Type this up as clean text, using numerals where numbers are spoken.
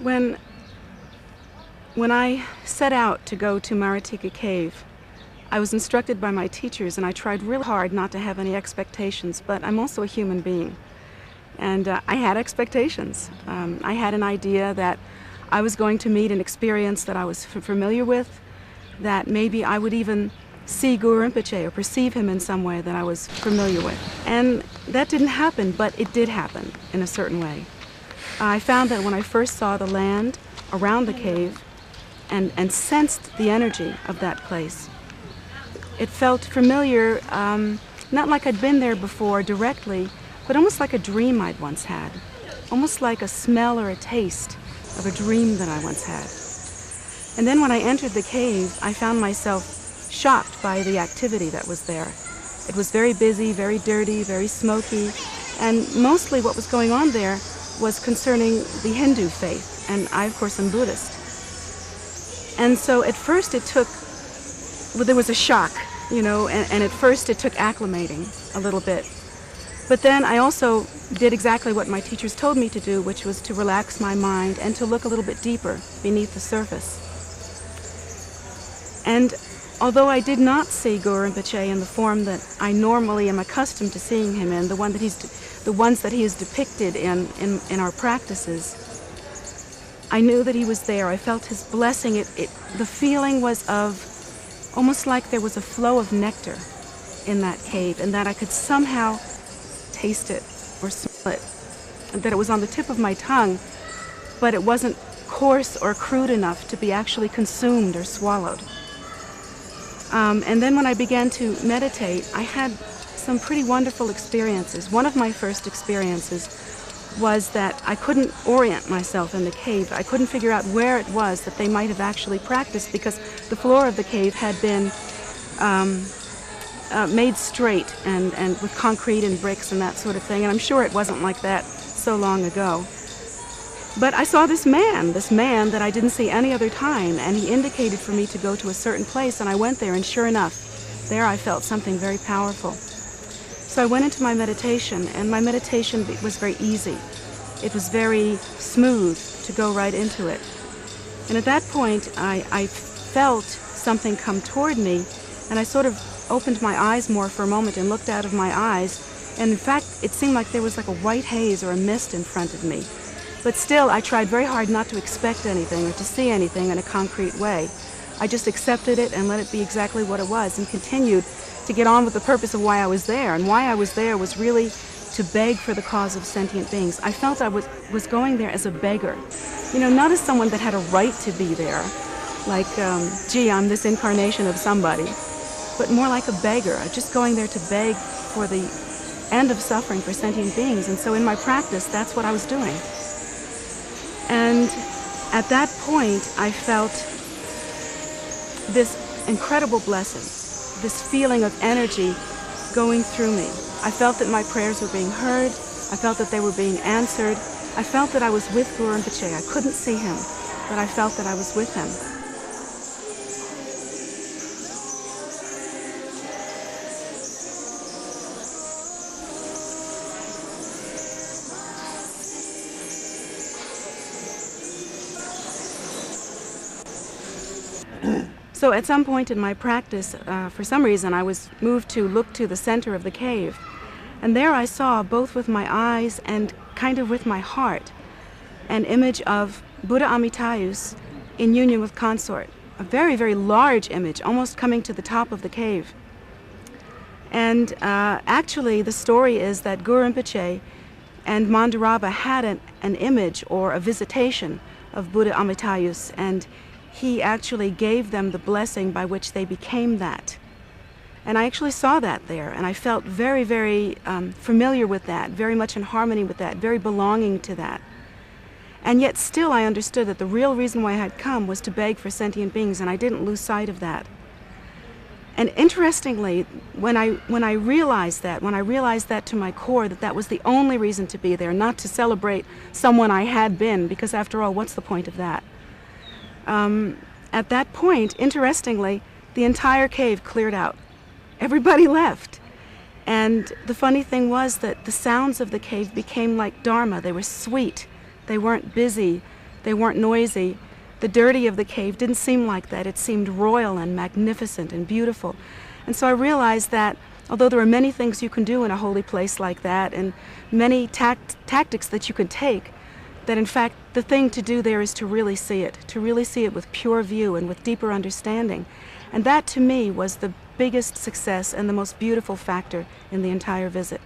When I set out to go to Maratika Cave, I was instructed by my teachers, and I tried real hard not to have any expectations, but I'm also a human being. And I had expectations. I had an idea that I was going to meet an experience that I was familiar with, that maybe I would even see Guru Rinpoche or perceive him in some way that I was familiar with. And that didn't happen, but it did happen in a certain way. I found that when I first saw the land around the cave and sensed the energy of that place, it felt familiar, not like I'd been there before directly, but almost like a dream I'd once had, almost like a smell or a taste of a dream that I once had. And then when I entered the cave, I found myself shocked by the activity that was there. It was very busy, very dirty, very smoky, and mostly what was going on there was concerning the Hindu faith, and I, of course, am Buddhist. And so at first it took, well, there was a shock, you know, and at first it took acclimating a little bit. But then I also did exactly what my teachers told me to do, which was to relax my mind and to look a little bit deeper beneath the surface. And although I did not see Guru Rinpoche in the form that I normally am accustomed to seeing him in, the ones that he is depicted in our practices, I knew that he was there. I felt his blessing. The feeling was of almost like there was a flow of nectar in that cave, and that I could somehow taste it or smell it, and that it was on the tip of my tongue, but it wasn't coarse or crude enough to be actually consumed or swallowed. And then when I began to meditate, I had some pretty wonderful experiences. One of my first experiences was that I couldn't orient myself in the cave. I couldn't figure out where it was that they might have actually practiced, because the floor of the cave had been made straight and with concrete and bricks and that sort of thing. And I'm sure it wasn't like that so long ago. But I saw this man that I didn't see any other time, and he indicated for me to go to a certain place, and I went there, and sure enough, there I felt something very powerful. So I went into my meditation, and my meditation was very easy. It was very smooth to go right into it. And at that point, I felt something come toward me, and I sort of opened my eyes more for a moment and looked out of my eyes, and in fact, it seemed like there was like a white haze or a mist in front of me. But still, I tried very hard not to expect anything or to see anything in a concrete way. I just accepted it and let it be exactly what it was, and continued to get on with the purpose of why I was there. And why I was there was really to beg for the cause of sentient beings. I felt I was going there as a beggar. You know, not as someone that had a right to be there, like, gee, I'm this incarnation of somebody, but more like a beggar, just going there to beg for the end of suffering for sentient beings. And so in my practice, that's what I was doing. And at that point, I felt this incredible blessing, this feeling of energy going through me. I felt that my prayers were being heard. I felt that they were being answered. I felt that I was with Guru Rinpoche. I couldn't see him, but I felt that I was with him. So at some point in my practice, for some reason, I was moved to look to the center of the cave. And there I saw, both with my eyes and kind of with my heart, an image of Buddha Amitayus in union with consort. A very, very large image, almost coming to the top of the cave. And actually, the story is that Guru Rinpoche and Mandarava had an image or a visitation of Buddha Amitayus, and he actually gave them the blessing by which they became that. And I actually saw that there, and I felt very, very familiar with that, very much in harmony with that, very belonging to that. And yet still I understood that the real reason why I had come was to beg for sentient beings, and I didn't lose sight of that. And interestingly, when I realized that to my core, that was the only reason to be there, not to celebrate someone I had been, because after all, what's the point of that? At that point, interestingly, the entire cave cleared out. Everybody left. And the funny thing was that the sounds of the cave became like Dharma. They were sweet. They weren't busy. They weren't noisy. The dirty of the cave didn't seem like that. It seemed royal and magnificent and beautiful. And so I realized that although there are many things you can do in a holy place like that and many tactics that you can take, that in fact the thing to do there is to really see it with pure view and with deeper understanding. And that to me was the biggest success and the most beautiful factor in the entire visit.